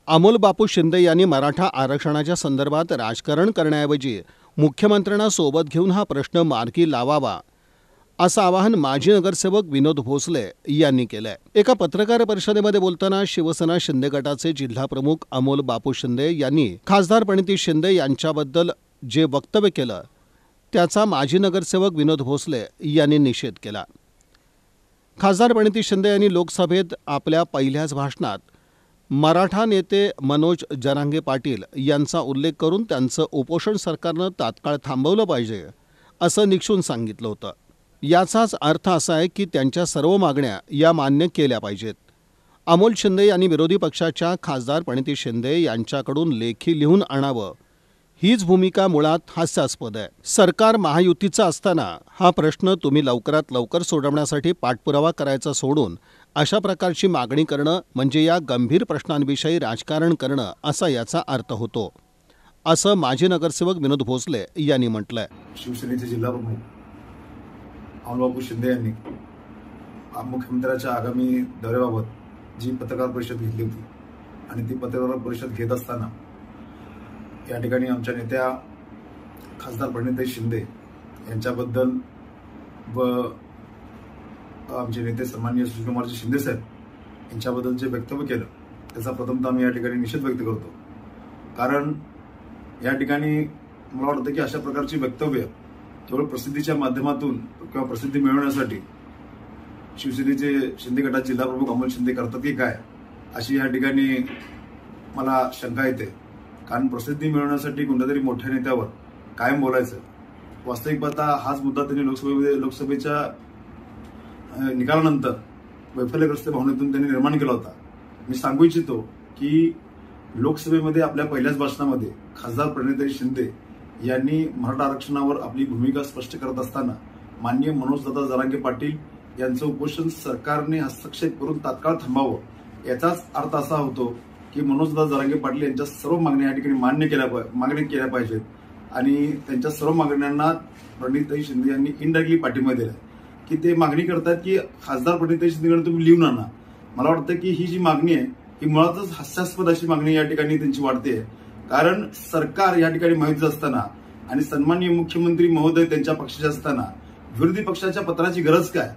अमोल बापू शिंदे यांनी मराठा आरक्षणाच्या संदर्भात राजकारण करण्याऐवजी मुख्यमंत्र्यांना सोबत घेऊन हा प्रश्न मार्गी लावावा असं आवाहन माजी नगरसेवक विनोद भोसले यांनी केलंय। एका पत्रकार परिषदेमध्ये बोलताना शिवसेना शिंदे गटाचे जिल्हाप्रमुख अमोल बापू शिंदे यांनी खासदार प्रणिती शिंदे यांच्याबद्दल जे वक्तव्य केलं त्याचा माजी नगरसेवक विनोद भोसले यांनी निषेध केला। खासदार प्रणिती शिंदे यांनी लोकसभेत आपल्या पहिल्याच भाषणात मराठा नेते मनोज जरांगे पाटील यांचा उल्लेख करून त्यांचं उपोषण सरकारनं तात्काळ थांबवलं पाहिजे असं निक्षून सांगितलं होतं। याचाच अर्थ असा आहे की त्यांच्या सर्व मागण्या या मान्य केल्या पाहिजेत। अमोल शिंदे यांनी विरोधी पक्षाच्या खासदार प्रणिती शिंदे यांच्याकडून लेखी लिहून आणावं हीच भूमिका मुळात हास्यास्पद आहे। सरकार महायुतीचं असताना हा प्रश्न तुम्ही लवकरात लवकर सोडवण्यासाठी पाठपुरावा करायचा सोडून अशा प्रकारची मागणी करणं म्हणजे या गंभीर प्रश्नांविषयी राजकारण करणं असा याचा अर्थ होतो असं माजी नगरसेवक विनोद भोसले यांनी म्हटलंय। शिवसेनेचे जिल्हाप्रमुख अमोल बापू शिंदे यांनी मुख्यमंत्र्यांच्या आगामी दौऱ्याबाबत जी पत्रकार परिषद घेतली होती आणि ती पत्रकार परिषद घेत असताना या ठिकाणी आमच्या नेत्या खासदार प्रणिती शिंदे यांच्याबद्दल व आमचे नेते सन्माननीय सुशीलकुमार शिंदे साहेब यांच्याबद्दल जे वक्तव्य केलं त्याचा प्रथमतः मी या ठिकाणी निषेध व्यक्त करतो। कारण या ठिकाणी मला वाटतं की अशा प्रकारची वक्तव्य केवळ प्रसिद्धीच्या माध्यमातून किंवा प्रसिद्धी मिळवण्यासाठी शिवसेनेचे शिंदे गटाचे जिल्हाप्रमुख अमोल शिंदे करतात की काय अशी या ठिकाणी मला शंका येते। कारण प्रसिद्धी मिळवण्यासाठी कोणत्यातरी मोठ्या नेत्यावर कायम बोलायचं, वास्तविक पाहता हाच मुद्दा त्यांनी लोकसभेच्या निकालानंतर वैफल्यग्रस्त भावनेतून त्यांनी निर्माण केला होता। मी सांगू इच्छितो की लोकसभेमध्ये आपल्या पहिल्याच भाषणामध्ये खासदार प्रणिती शिंदे यांनी मराठा आरक्षणावर आपली भूमिका स्पष्ट करत असताना माननीय मनोजदादा जरांगे पाटील यांचं उपोषण सरकारने हस्तक्षेप करून तात्काळ थांबावं याचाच अर्थ असा होतो की मनोजदादा जरांगे पाटील यांच्या सर्व मागण्या या ठिकाणी मागण्या केल्या पाहिजेत आणि त्यांच्या सर्व मागण्यांना प्रणिती शिंदे यांनी इनडायरेक्टली पाठिंबा दिला की ते मागणी करतात की खासदार प्रणिती शिंदेकडे तुम्ही लिहून आणा। मला वाटतं की ही जी मागणी आहे ही मुळातच हास्यास्पद अशी मागणी या ठिकाणी त्यांची वाढते। कारण सरकार या ठिकाणी माहिती असताना आणि सन्माननीय मुख्यमंत्री महोदय त्यांच्या पक्षाचे असताना विरोधी पक्षाच्या पत्राची गरज काय?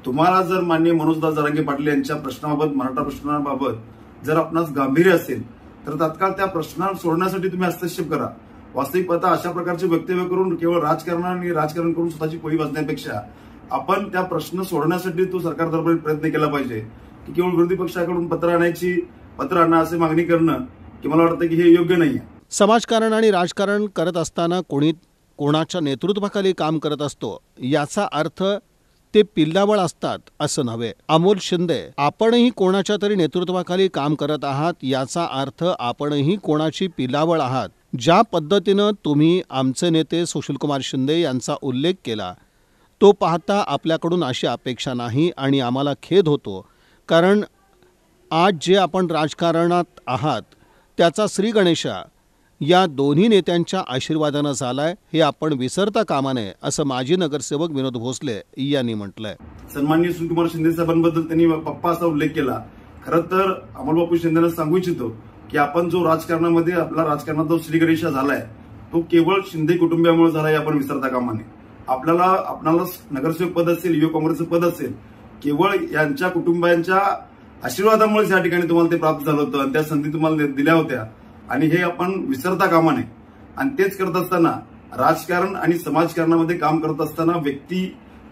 तुम्हाला जर माननीय मनोजदादा जरांगे पाटील यांच्या प्रश्नाबाबत मराठा प्रश्नाबाबत जर आपणास गांभीर्य असेल तर तात्काळ त्या प्रश्न सोडवण्यासाठी तुम्ही हस्तक्षेप करा। वास्तविक पाहता अशा प्रकारचे वक्तव्य करून केवळ राजकारण करून स्वतःची पोळी वाजण्यापेक्षा आपण त्या प्रश्न सोडवण्यासाठी तो सरकार दरबारी प्रयत्न केला पाहिजे की केवळ विरोधी पक्षाकडून पत्र आणा असे मागणी करणं की मला वाटतं की हे योग्य नाहीये। समाजकारण आणि राजकारण करत असताना कोणाच्या नेतृत्वाखाली काम करत असतो याचा अर्थ ते पिल्लावळ असतात असं नव्हे। अमोल शिंदे आपणही कोणाच्या तरी नेतृत्वाखाली काम करत आहात याचा अर्थ आपणही कोणाची पिल्लावळ आहात। ज्या पद्धतीनं तुम्ही आमचे नेते सुशीलकुमार शिंदे यांचा उल्लेख केला तो पाहता आपल्याकडून अशी अपेक्षा नाही आणि आम्हाला खेद होतो। कारण आज जे आपण राजकारणात आहात त्याचा श्री गणेशा या दोन्ही नेत्यांच्या आशीर्वादानं झालाय हे आपण विसरता कामा नये असं माजी नगरसेवक विनोद भोसले यांनी म्हटलंय। सन्माननीय सुशीलकुमार शिंदे साहेबांबद्दल त्यांनी पप्पा असा उल्लेख केला। खरं तर अमोल बापू शिंदेना सांगू इच्छितो की आपण जो राजकारणामध्ये आपला राजकारणात जो श्री गणेशा झालाय तो केवळ शिंदे कुटुंबियामुळे झालाय आपण विसरता कामा नये। आपल्याला नगरसेवक पद असेल, युवक काँग्रेसचं पद असेल, केवळ यांच्या कुटुंबियांच्या आशीर्वादामुळेच या ठिकाणी तुम्हाला ते प्राप्त झालं होतं आणि त्या संधी तुम्हाला दिल्या होत्या आणि हे आपण विसरता कामा नये। आणि तेच करत असताना राजकारण आणि समाजकारणामध्ये काम करत असताना व्यक्ती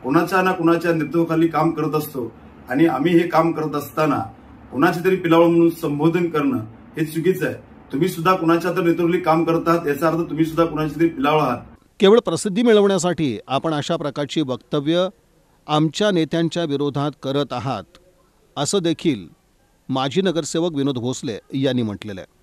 कोणाच्या ना कोणाच्या नेतृत्वाखाली काम करत असतो आणि आम्ही हे काम करत असताना कोणाची तरी पिलावळ म्हणून संबोधन करणं हे चुकीचं आहे। तुम्ही सुद्धा कोणाच्या तर नेतृत्वाखाली काम करत आहात याचा अर्थ तुम्ही सुद्धा कोणाची तरी पिलावळ आहात। केवळ प्रसिद्धी मिळवण्यासाठी आपण अशा प्रकारची वक्तव्य आमच्या नेत्यांच्या विरोधात करत आहात असं देखील माजी नगरसेवक विनोद भोसले यांनी म्हटलेलं आहे।